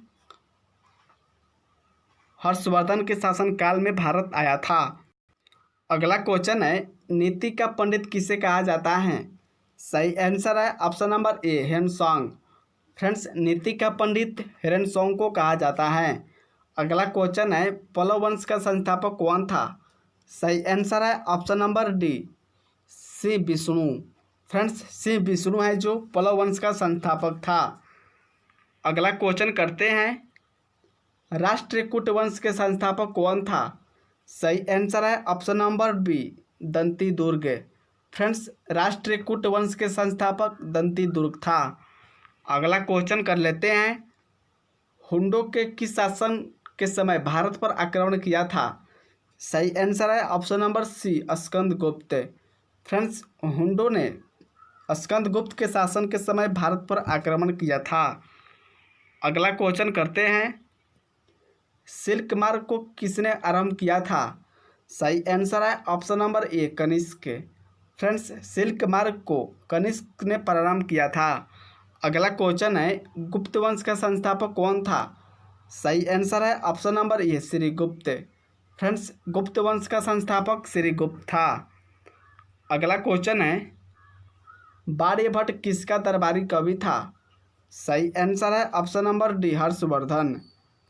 हर्षवर्धन के शासनकाल में भारत आया था। अगला क्वेश्चन है, नीति का पंडित किसे कहा जाता है? सही आंसर है ऑप्शन नंबर ए, हेनसांग। फ्रेंड्स, नीति का पंडित हेनसांग को कहा जाता है। अगला क्वेश्चन है, पल्लव वंश का संस्थापक कौन था? सही आंसर है ऑप्शन नंबर डी, सी विष्णु। फ्रेंड्स, सी विष्णु है जो पल्लव वंश का संस्थापक था। अगला क्वेश्चन करते हैं, राष्ट्रकूट वंश के संस्थापक कौन था? सही आंसर है ऑप्शन नंबर बी, दंती दुर्ग। फ्रेंड्स, राष्ट्रकूट वंश के संस्थापक दंती दुर्ग था। अगला क्वेश्चन कर लेते हैं, हुंडों के किस शासन के समय भारत पर आक्रमण किया था? सही आंसर है option number C, Skandagupta. Friends, हुंडों ने स्कंदगुप्त के शासन के समय भारत पर आक्रमण किया था। अगला क्वेश्चन करते हैं, सिल्क मार्ग को किसने आरंभ किया था? सही आंसर है option number A, Kanishka. Friends, silk मार्ग को कनिष्क ने प्रारंभ किया था। अगला क्वेश्चन है, गुप्त वंश का संस्थापक कौन था? सही आंसर है option number A, Shrigupta. Friends, Gupta वंश का संस्थापक श्रीगुप्त था। अगला क्वेश्चन है, आर्यभट्ट किसका दरबारी कवि था? सही आंसर है option number D, Harshavardhana.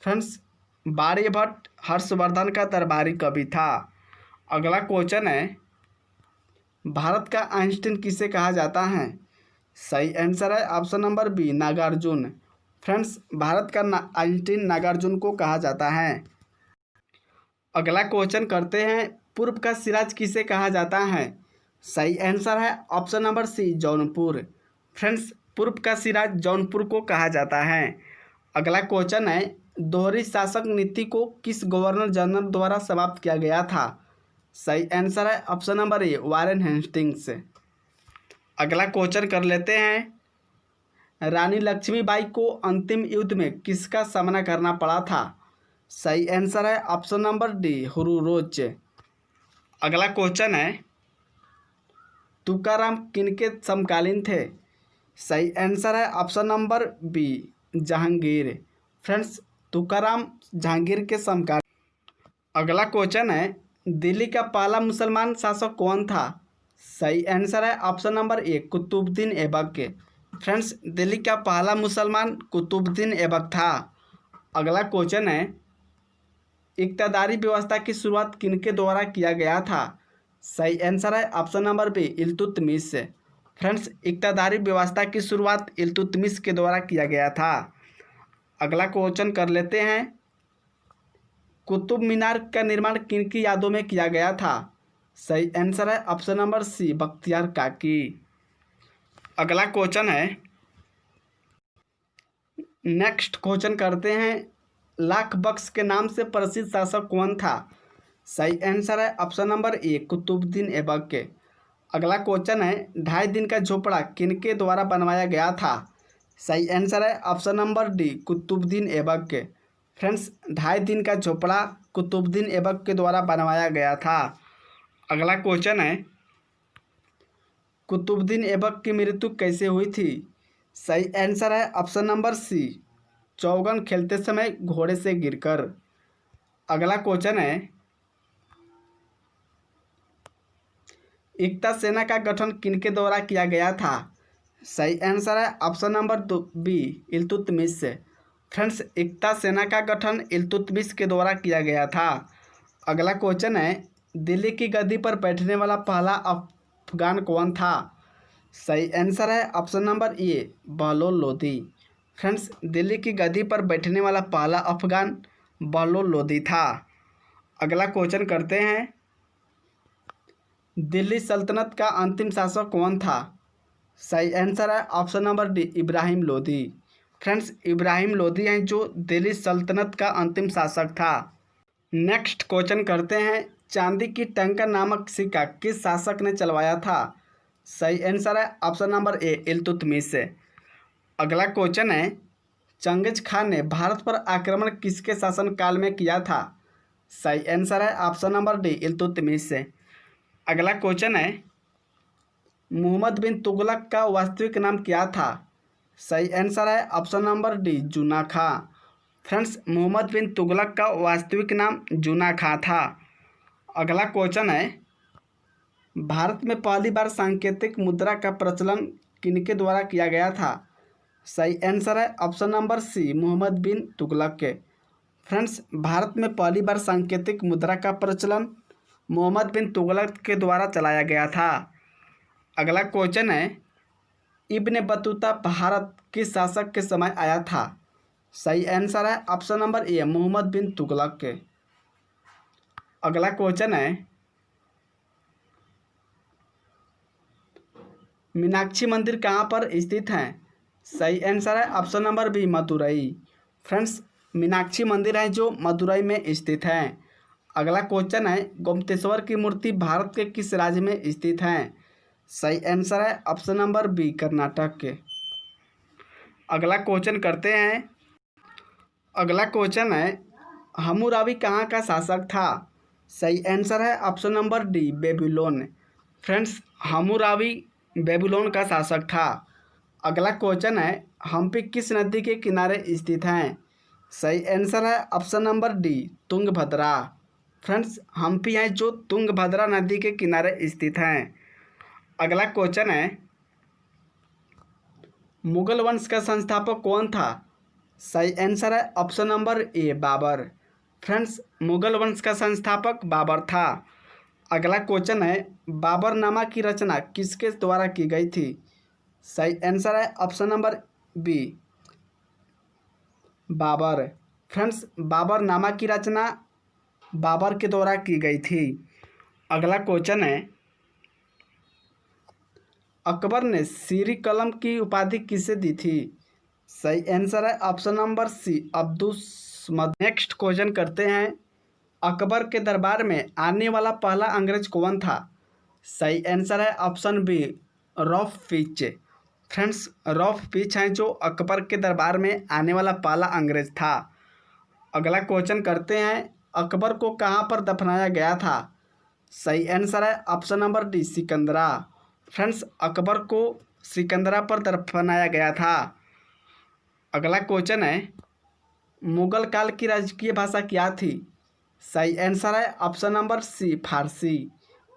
Friends, Aryabhata Harshavardhana का दरबारी कवि था। अगला क्वेश्चन है, भारत का आइंस्टीन किसे कहा जाता है? सही आंसर है option number B Nagarjuna. Friends, Bharat का 19 नागार्जुन को कहा जाता है। अगला क्वेश्चन करते हैं, पूर्व का सिराज किसे कहा जाता है? सही आंसर है option number C Jaunpur. Friends, पूर्व का सिराज जौनपुर को कहा जाता है। अगला क्वेश्चन है, दोहरी शासक नीति को किस गवर्नर जनरल द्वारा समाप्त किया गया था? सही आंसर है ऑप्शन नंबर ए वारेन हेस्टिंग्स। अगला क्वेश्चन कर लेते हैं, रानी लक्ष्मीबाई को अंतिम युद्ध में किसका सामना करना पड़ा था? सही आंसर है ऑप्शन नंबर डी हुर्रोज। अगला क्वेश्चन है, तुकाराम किनके समकालीन थे? सही आंसर है option number B Jahangir. Friends, Tukaram Jahangir के समकालीन। अगला क्वेश्चन है, दिल्ली का पहला मुसलमान शासक कौन था? सही आंसर है option number A Qutbuddin Aibak. Friends, Delhi का पहला मुसलमान कुतुबुद्दीन ऐबक था। अगला क्वेश्चन है, इक्तदारी व्यवस्था की शुरुआत किनके द्वारा किया गया था? सही आंसर है option number B Iltutmish. Friends, इक्तदारी व्यवस्था की शुरुआत इल्तुतमिश के द्वारा किया गया था। अगला क्वेश्चन कर लेते हैं, कुतुब मीनार का निर्माण किनकी यादों में किया गया था? सही आंसर है ऑप्शन नंबर सी बख्तियार काकी। अगला क्वेश्चन है, नेक्स्ट क्वेश्चन करते हैं, लाख बख्श के नाम से प्रसिद्ध शासक कौन था? सही आंसर है option number A Qutbuddin Aibak के। अगला क्वेश्चन है, 2.5 दिन का झोपड़ा किनके द्वारा बनवाया गया था? सही आंसर है option number D Qutbuddin Aibak के। फ्रेंड्स, 2.5 दिन का झोपड़ा कुतुबुद्दीन ऐबक के द्वारा बनवाया गया था। अगला क्वेश्चन है, कुतुबुद्दीन ऐबक की मृत्यु कैसे हुई थी? सही आंसर है ऑप्शन नंबर सी चौगन खेलते समय घोड़े से गिरकर। अगला क्वेश्चन है, एकता सेना का गठन किनके द्वारा किया गया था? सही आंसर है option number B Iltutmish. Friends, एकता सेना का गठन इल्तुतमिश के द्वारा किया गया था। अगला क्वेश्चन है, दिल्ली की गद्दी पर बैठने वाला पहला अफगान कौन था? सही आंसर है ऑप्शन नंबर ए बहलोल लोदी। फ्रेंड्स, दिल्ली की गद्दी पर बैठने वाला पहला अफगान बहलोल लोदी था। अगला क्वेश्चन करते हैं, दिल्ली सल्तनत का अंतिम शासक कौन था? सही आंसर है option number D Ibrahim Lodi. Friends, Ibrahim Lodi हैं जो दिल्ली सल्तनत का अंतिम शासक था। नेक्स्ट क्वेश्चन करते हैं, चांदी की टंका नामक सिक्का किस शासक ने चलवाया था? सही आंसर है ऑप्शन नंबर ए इल्तुतमिश। अगला क्वेश्चन है, चंगेज खान ने भारत पर आक्रमण किसके शासनकाल में किया था? सही आंसर है ऑप्शन नंबर डी इल्तुतमिश। अगला क्वेश्चन है, मोहम्मद बिन तुगलक का वास्तविक नाम क्या था? सही आंसर है ऑप्शन नंबर डी जूना खां। फ्रेंड्स, मोहम्मद बिन तुगलक का वास्तविक नाम जूना खां था। अगला क्वेश्चन है, भारत में पहली बार सांकेतिक मुद्रा का प्रचलन किनके द्वारा किया गया था? सही आंसर है ऑप्शन नंबर सी मोहम्मद बिन तुगलक के। फ्रेंड्स, भारत में पहली बार सांकेतिक मुद्रा का प्रचलन मोहम्मद बिन तुगलक के द्वारा चलाया गया था। अगला क्वेश्चन है, इब्ने बतूता भारत किस शासक के समय आया था? सही आंसर है ऑप्शन नंबर ए मोहम्मद बिन तुगलक के। अगला क्वेश्चन है, मीनाक्षी मंदिर कहाँ पर स्थित है? सही आंसर है option number B Madurai. Friends, Meenakshi मंदिर है जो मदुरई में स्थित है। अगला क्वेश्चन है, गोमतेश्वर की मूर्ति भारत के किस राज्य में स्थित है? सही आंसर है ऑप्शन नंबर बी कर्नाटक के। अगला क्वेश्चन करते हैं, अगला क्वेश्चन है, हम्मुराबी कहाँ का शासक था? सही आंसर है option number D Babylon. Friends, Hammurabi Babylon का शासक था। अगला क्वेश्चन है, हम्पी किस नदी के किनारे स्थित हैं? सही आंसर है option number D Tungabhadra. Friends, Hampi हैं जो तुंगभद्रा नदी के किनारे स्थित हैं। अगला क्वेश्चन है, मुगल वंश का संस्थापक कौन था? सही आंसर है option number A Babur. Friends, Mughal वंश का संस्थापक बाबर था। अगला क्वेश्चन है, बाबरनामा की रचना किसके द्वारा की गई थी? सही आंसर है option number B Babur. Friends, Baburnama की रचना बाबर के द्वारा की गई थी। अगला क्वेश्चन है, अकबर ने सीरी कलम की उपाधि किसे दी थी? सही आंसर है option number C Abdussamad. Next question करते हैं, अकबर के दरबार में आने वाला पहला अंग्रेज कौन था? सही आंसर है option B Ralph Fitch. Friends, Ralph Fitch हैं जो अकबर के दरबार में आने वाला पहला अंग्रेज था। अगला क्वेश्चन करते हैं, अकबर को कहाँ पर दफनाया गया था? सही आंसर है option number D Sikandra. Friends, Akbar को सिकंदरा पर दफनाया गया था। अगला क्वेश्चन है, मुगल काल की राजकीय भाषा क्या थी? सही आंसर है ऑप्शन नंबर सी फारसी।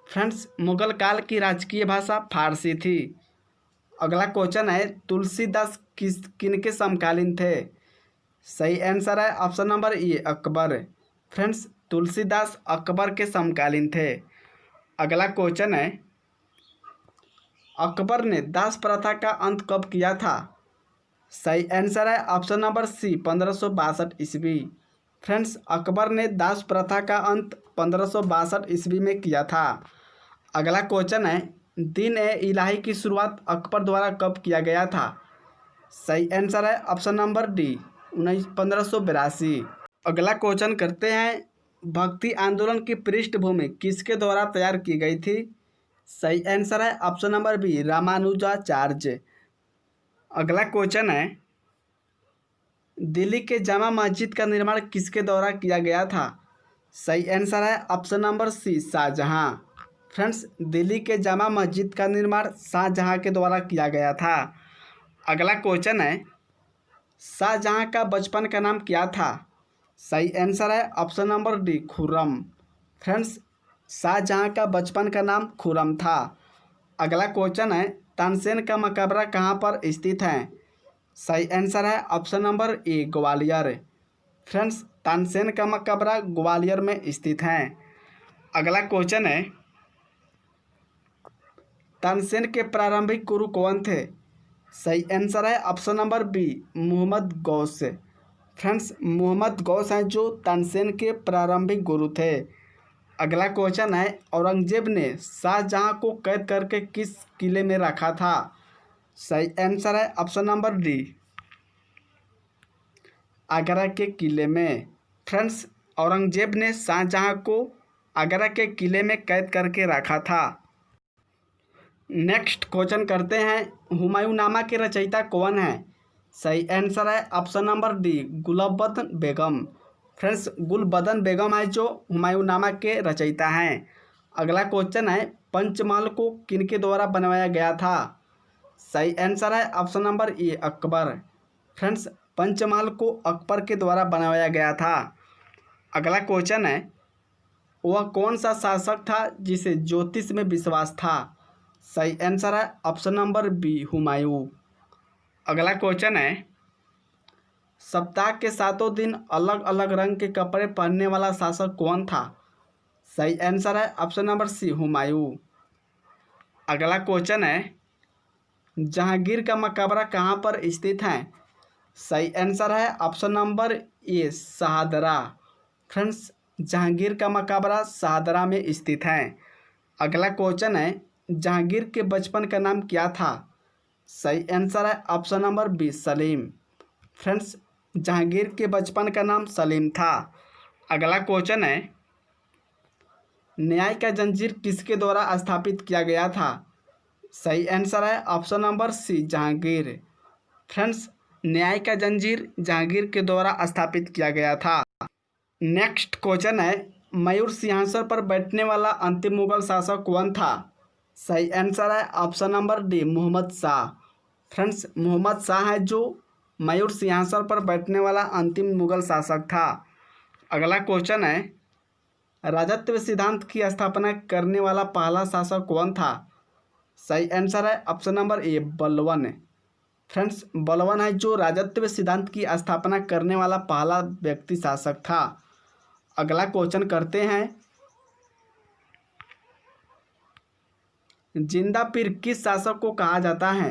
फ्रेंड्स, मुगल काल की राजकीय भाषा फारसी थी। अगला क्वेश्चन है, तुलसीदास किनके समकालीन थे? सही आंसर है option number A Akbar. Friends, Tulsidas Akbar के समकालीन थे। अगला क्वेश्चन है, अकबर ने दास प्रथा का अंत कब किया था? सही आंसर है ऑप्शन नंबर सी 1562 ईस्वी। फ्रेंड्स, अकबर ने दास प्रथा का अंत 1562 ईस्वी में किया था। अगला क्वेश्चन है, दिन ए इलाही की शुरुआत अकबर द्वारा कब किया गया था? सही आंसर है ऑप्शन नंबर डी 1582। अगला क्वेश्चन करते हैं, भक्ति आंदोलन की पृष्ठभूमि किसके द्वारा तैयार की गई थी? सही आंसर है ऑप्शन नंबर बी रामानुजाचार्य। अगला क्वेश्चन है, दिल्ली के जामा मस्जिद का निर्माण किसके द्वारा किया गया था? सही आंसर है option number C Shahjahan. Friends, Delhi के जामा मस्जिद का निर्माण शाहजहां के द्वारा किया गया था। अगला क्वेश्चन है, शाहजहां का बचपन का नाम क्या था? सही आंसर है option number D Khurram. Friends, Shahjahan का बचपन का नाम खुर्रम था। अगला क्वेश्चन है, तानसेन का मकबरा कहाँ पर स्थित है? सही आंसर है ऑप्शन नंबर ए ग्वालियर। फ्रेंड्स, तानसेन का मकबरा ग्वालियर में स्थित है। अगला क्वेश्चन है, तानसेन के प्रारंभिक गुरु कौन थे? सही आंसर है option number B Mohammad Ghaus. Friends, Mohammad Ghaus हैं जो तानसेन के प्रारंभिक गुरु थे। अगला क्वेश्चन है, औरंगजेब ने शाहजहां को कैद करके किस किले में रखा था? सही आंसर है ऑप्शन नंबर डी आगरा के किले में। फ्रेंड्स, औरंगजेब ने शाहजहां को आगरा के किले में कैद करके रखा था। नेक्स्ट क्वेश्चन करते हैं, हुमायूंनामा के रचयिता कौन है? सही आंसर है ऑप्शन नंबर डी गुलबदन बेगम। फ्रेंड्स, गुलबदन बेगम है जो हुमायूंनामा के रचयिता हैं। अगला क्वेश्चन है, पंचमहल को किनके द्वारा बनवाया गया था? सही आंसर है option number A Akbar. Friends, Panchmahal को अकबर के द्वारा बनवाया गया था। अगला क्वेश्चन है, वह कौन सा शासक था जिसे ज्योतिष में विश्वास था? सही आंसर है ऑप्शन नंबर बी हुमायूं। अगला क्वेश्चन है, सप्ताह के 7 दिन अलग अलग रंग के कपड़े पहनने वाला शासक कौन था? सही आंसर है ऑप्शन नंबर सी हुमायूं। अगला क्वेश्चन है, जहांगीर का मकबरा कहाँ पर स्थित है? सही आंसर है ऑप्शन नंबर ए शाहदरा। फ्रेंड्स, जहांगीर का मकबरा शाहदरा में स्थित है। अगला क्वेश्चन है, जहांगीर के बचपन का नाम क्या था? सही आंसर है option number B Salim. Friends, Jahangir के बचपन का नाम सलीम था। अगला क्वेश्चन है, न्याय का जंजीर किसके द्वारा स्थापित किया गया था? सही आंसर है option number C Jahangir. Friends, न्याय का जंजीर जहांगीर के द्वारा स्थापित किया गया था। नेक्स्ट क्वेश्चन है, मयूर सिंहासन पर बैठने वाला अंतिम मुगल शासक कौन था? सही आंसर है option number D Mohammad Shah. Friends, Mohammad Shah है जो मयूर सिंहासन पर बैठने वाला अंतिम मुगल शासक था। अगला क्वेश्चन है, राजत्व सिद्धांत की स्थापना करने वाला पहला शासक कौन था? सही आंसर है ऑप्शन नंबर ए बलवन। फ्रेंड्स, बलवन है जो राजत्व सिद्धांत की स्थापना करने वाला पहला व्यक्ति शासक था। अगला क्वेश्चन करते हैं, जिंदा पीर किस शासक को कहा जाता है?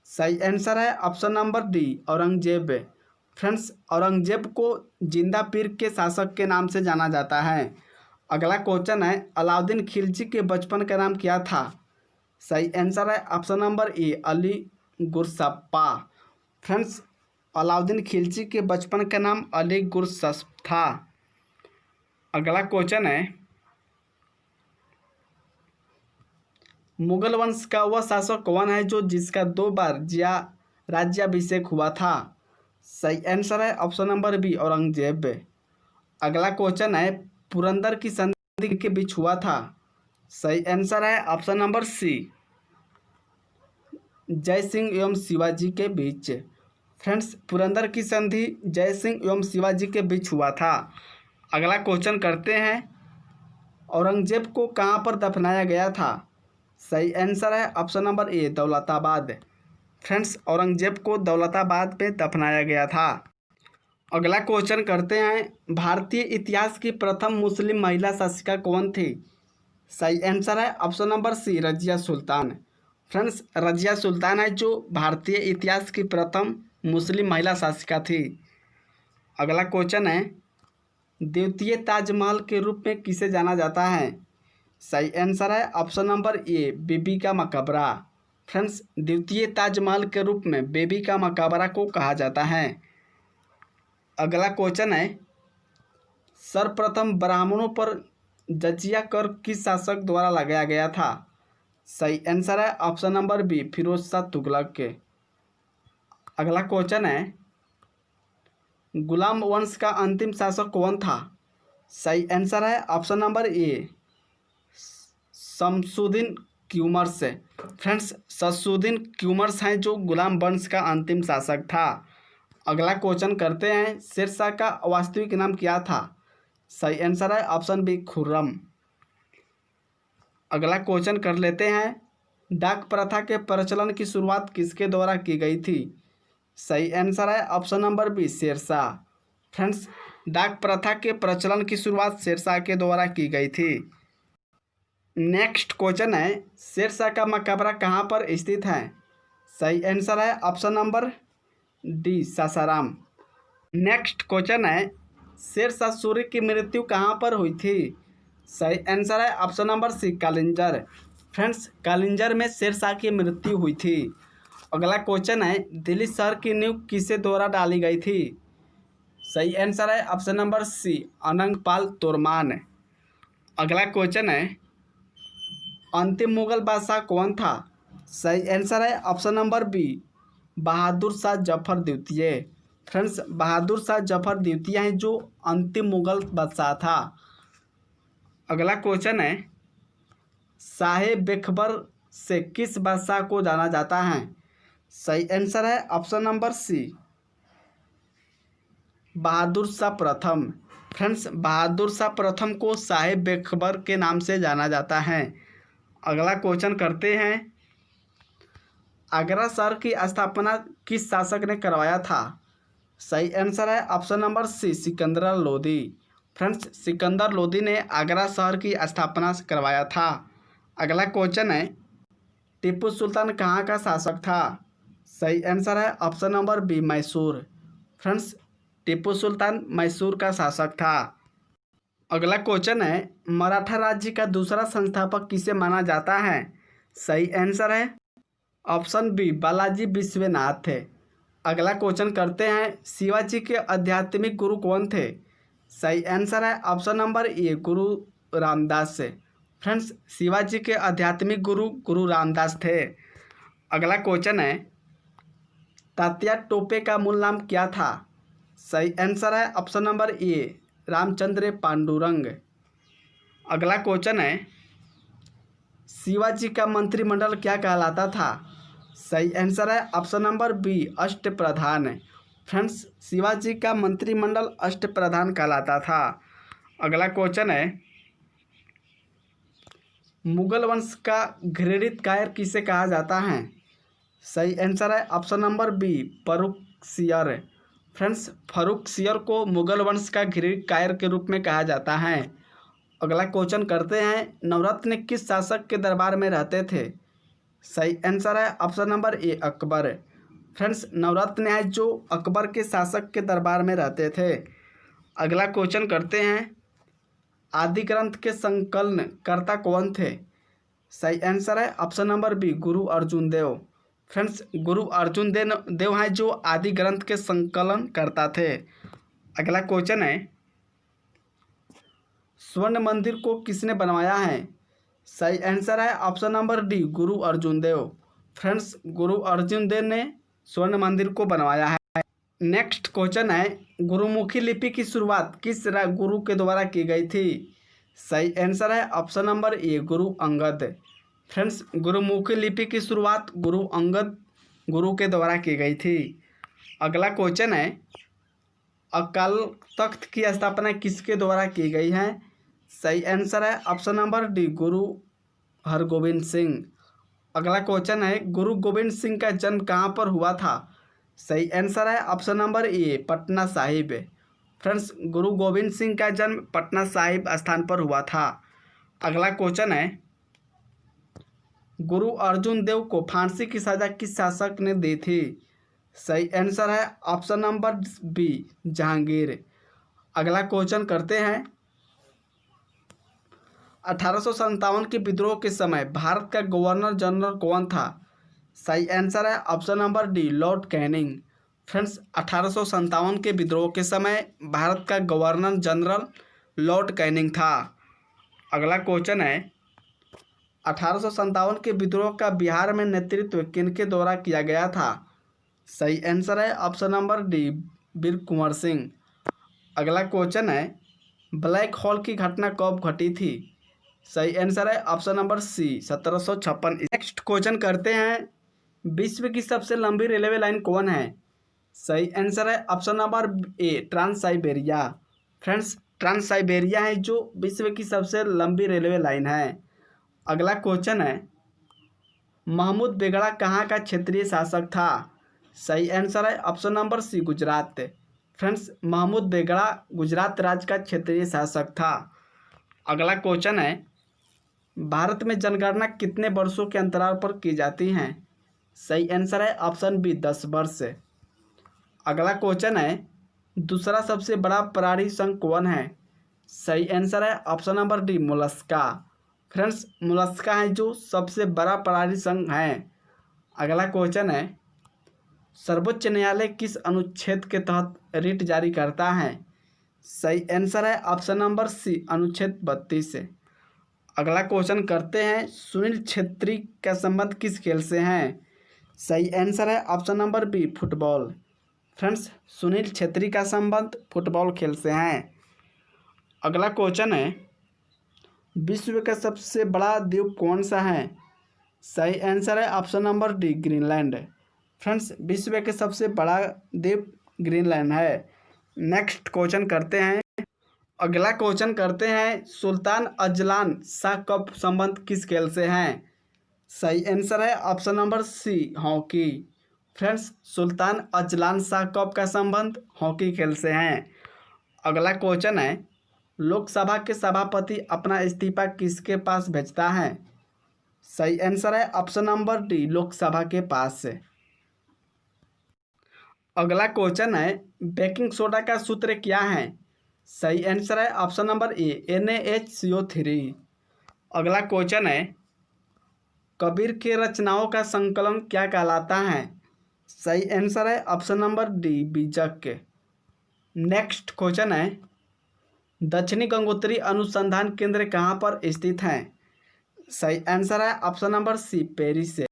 सही आंसर है option number D Aurangzeb. Friends, Aurangzeb को जिंदा पीर के शासक के नाम से जाना जाता है। अगला क्वेश्चन है अलाउद्दीन खिलजी के बचपन का नाम क्या था? सही आंसर है option number A Ali Gursappa. Friends, Alauddin Khilji के बचपन का नाम अली गुरसप्पा था। अगला क्वेश्चन है मुगल वंश का वह शासक कौन है जो जिसका 2 बार राज्याभिषेक हुआ था? सही आंसर है ऑप्शन नंबर बी औरंगजेब। अगला क्वेश्चन है पुरंदर की संधि के बीच हुआ था? सही आंसर है ऑप्शन नंबर सी जय सिंह एवं शिवाजी के बीच। फ्रेंड्स, पुरंदर की संधि जय सिंह एवं शिवाजी के बीच हुआ था। अगला क्वेश्चन करते हैं औरंगजेब को कहाँ पर दफनाया गया था? सही आंसर है ऑप्शन नंबर ए दौलताबाद। फ्रेंड्स, औरंगजेब को दौलताबाद में दफनाया गया था। अगला क्वेश्चन करते हैं भारतीय इतिहास की प्रथम मुस्लिम महिला शासिका कौन थी? सही आंसर है ऑप्शन नंबर सी रजिया सुल्तान। फ्रेंड्स, रजिया सुल्तान है जो भारतीय इतिहास की प्रथम मुस्लिम महिला शासिका थी। अगला क्वेश्चन है द्वितीय ताजमहल के रूप में किसे जाना जाता है? सही आंसर है ऑप्शन नंबर ए बीबी का मकबरा। फ्रेंड्स, द्वितीय ताजमहल के रूप में बीबी का मकबरा को कहा जाता है। अगला क्वेश्चन है सर्वप्रथम ब्राह्मणों पर जजिया कर किस शासक द्वारा लगाया गया था? सही आंसर है option number B Firoz Shah Tughlaq के। अगला क्वेश्चन है गुलाम वंश का अंतिम शासक कौन था? सही आंसर है ऑप्शन नंबर ए शमसुद्दीन क्यूमर्स। फ्रेंड्स, शमसुद्दीन क्यूमर्स हैं जो गुलाम वंश का अंतिम शासक था। अगला क्वेश्चन करते हैं शेरशाह का वास्तविक नाम क्या था? सही आंसर है ऑप्शन बी खुर्रम। अगला क्वेश्चन कर लेते हैं डाक प्रथा के प्रचलन की शुरुआत किसके द्वारा की गई थी? सही आंसर है option number B Shershah. Friends, डाक प्रथा के प्रचलन की शुरुआत शेरशाह के द्वारा की गई थी। नेक्स्ट क्वेश्चन है शेरशाह का मकबरा कहाँ पर स्थित है? सही आंसर है option number D Sasaram. Next question है शेरशाह सूरी की मृत्यु कहाँ पर हुई थी? सही आंसर है option number C Kalinjar. Friends, Kalinjar में शेरशाह की मृत्यु हुई थी। अगला क्वेश्चन है दिल्ली शहर की नींव किसके द्वारा डाली गई थी? सही आंसर है ऑप्शन नंबर सी अनंगपाल तोरमान। अगला क्वेश्चन है अंतिम मुगल बादशाह कौन था? सही आंसर है option number B Bahadur Shah Zafar द्वितीय। फ्रेंड्स, बहादुर शाह जफर द्वितीय हैं जो अंतिम मुगल बादशाह था। अगला क्वेश्चन है शाह बेखबर से किस बादशाह को जाना जाता है? सही आंसर है ऑप्शन नंबर सी बहादुर शाह प्रथम। फ्रेंड्स, बहादुर शाह प्रथम को शाह बेखबर के नाम से जाना जाता है। अगला क्वेश्चन करते हैं आगरा शहर की स्थापना किस शासक ने करवाया था? सही आंसर है option number C Sikandar Lodi. Friends, Sikandar Lodi ने आगरा शहर की स्थापना करवाया था। अगला क्वेश्चन है टीपू सुल्तान कहाँ का शासक था? सही आंसर है option number B Mysore. Friends, Tipu Sultan Mysore का शासक था। अगला क्वेश्चन है मराठा राज्य का दूसरा संस्थापक किसे माना जाता है? सही आंसर है ऑप्शन बी बालाजी विश्वनाथ है। अगला क्वेश्चन करते हैं शिवाजी के आध्यात्मिक गुरु कौन थे? सही आंसर है ऑप्शन नंबर ए गुरु रामदास से। फ्रेंड्स, शिवाजी के आध्यात्मिक गुरु गुरु रामदास थे। अगला क्वेश्चन है तात्या टोपे का मूल नाम क्या था? सही आंसर है ऑप्शन नंबर ए रामचंद्र पांडुरंग। अगला क्वेश्चन है शिवाजी का मंत्रिमंडल क्या कहलाता था? सही आंसर है ऑप्शन नंबर बी अष्टप्रधान। फ्रेंड्स, शिवाजी का मंत्रिमंडल अष्टप्रधान कहलाता था। अगला क्वेश्चन है मुगल वंश का घृणित कायर किसे कहा जाता है? सही आंसर है option number B Farrukhsiyar. Friends, Farrukhsiyar को मुगल वंश का घृणित कायर के रूप में कहा जाता है। अगला क्वेश्चन करते हैं नवरत्न किस शासक के दरबार में रहते थे? सही आंसर है option number A Akbar. Friends, नवरत्न न्याय जो अकबर के शासक के दरबार में रहते थे। अगला क्वेश्चन करते हैं, आदि ग्रंथ के संकलन कर्ता कौन थे? सही आंसर है ऑप्शन नंबर बी गुरु अर्जुन देव। फ्रेंड्स, गुरु अर्जुन देव हैं जो आदि ग्रंथ के संकलन करता थे। अगला क्वेश्चन है, स्वर्ण मंदिर को किसने बनवाया है? सही आंसर है ऑप्शन नंबर डी गुरु अर्जुन देव। फ्रेंड्स, गुरु अर्जुन देव ने स्वर्ण मंदिर को बनवाया है। नेक्स्ट क्वेश्चन है, गुरुमुखी लिपि की शुरुआत किस गुरु के द्वारा की गई थी? सही आंसर है ऑप्शन नंबर ए गुरु अंगद। फ्रेंड्स, गुरुमुखी लिपि की शुरुआत गुरु अंगद गुरु के द्वारा की गई थी। अगला क्वेश्चन है, अकाल तख्त की स्थापना किसके द्वारा की गई है? सही आंसर है ऑप्शन नंबर डी गुरु हरगोविंद सिंह। अगला क्वेश्चन है, गुरु गोविंद सिंह का जन्म कहाँ पर हुआ था? सही आंसर है ऑप्शन नंबर ए पटना साहिब। फ्रेंड्स, गुरु गोविंद सिंह का जन्म पटना साहिब स्थान पर हुआ था। अगला क्वेश्चन है, गुरु अर्जुन देव को फांसी की सजा किस शासक ने दी थी? सही आंसर है ऑप्शन नंबर बी जहांगीर। अगला क्वेश्चन करते हैं, 1857 के विद्रोह के समय भारत का गवर्नर जनरल कौन था? सही आंसर है option number D Lord Canning. Friends, 1857 के विद्रोह के समय भारत का गवर्नर जनरल लॉर्ड कैनिंग था। अगला क्वेश्चन है, 1857 के विद्रोह का बिहार में नेतृत्व किनके द्वारा किया गया था? सही आंसर है ऑप्शन नंबर डी वीर कुंवर सिंह। अगला क्वेश्चन है, ब्लैक होल की घटना कब घटी थी? सही आंसर है option number C 1756। Next question करते हैं, विश्व की सबसे लंबी रेलवे लाइन कौन है? सही आंसर है option number A trans Siberia. Friends, trans Siberia है जो विश्व की सबसे लंबी रेलवे लाइन है। अगला क्वेश्चन है, महमूद बेगड़ा कहाँ का क्षेत्रीय शासक था? सही आंसर है option number C Gujarat. Friends, Mahmud Begada Gujarat राज्य का क्षेत्रीय शासक था। अगला क्वेश्चन है, भारत में जनगणना कितने वर्षों के अंतराल पर की जाती हैं? सही आंसर है ऑप्शन बी 10 वर्ष। अगला क्वेश्चन है, दूसरा सबसे बड़ा प्राणी संघ कौन है? सही आंसर है option number D Mollusca. Friends, Mollusca है जो सबसे बड़ा प्राणी संघ है। अगला क्वेश्चन है, सर्वोच्च न्यायालय किस अनुच्छेद के तहत रिट जारी करता है? सही आंसर है ऑप्शन नंबर सी अनुच्छेद 32। अगला क्वेश्चन करते हैं, सुनील छेत्री का संबंध किस खेल से है? सही आंसर है option number B football. Friends, Sunil Chhetri का संबंध फुटबॉल खेल से है। अगला क्वेश्चन है, विश्व का सबसे बड़ा द्वीप कौन सा है? सही आंसर है option number D Greenland. Friends, विश्व के सबसे बड़ा द्वीप ग्रीनलैंड है। नेक्स्ट क्वेश्चन करते हैं, अगला क्वेश्चन करते हैं, सुल्तान अजलान शाह का संबंध किस खेल से है? सही आंसर है option number C hockey. Friends, Sultan Azlan Shah का संबंध हॉकी खेल से है। अगला क्वेश्चन है, लोकसभा के सभापति अपना इस्तीफा किसके पास भेजता है? सही आंसर है ऑप्शन नंबर डी लोकसभा के पास से। अगला क्वेश्चन है, बेकिंग सोडा का सूत्र क्या है? सही आंसर है ऑप्शन नंबर ए NaHCO3। अगला क्वेश्चन है, कबीर के रचनाओं का संकलन क्या कहलाता है? सही आंसर है ऑप्शन नंबर डी बीजक। नेक्स्ट क्वेश्चन है, दक्षिणी गंगोत्री अनुसंधान केंद्र कहाँ पर स्थित है? सही आंसर है ऑप्शन नंबर सी पेरिस से।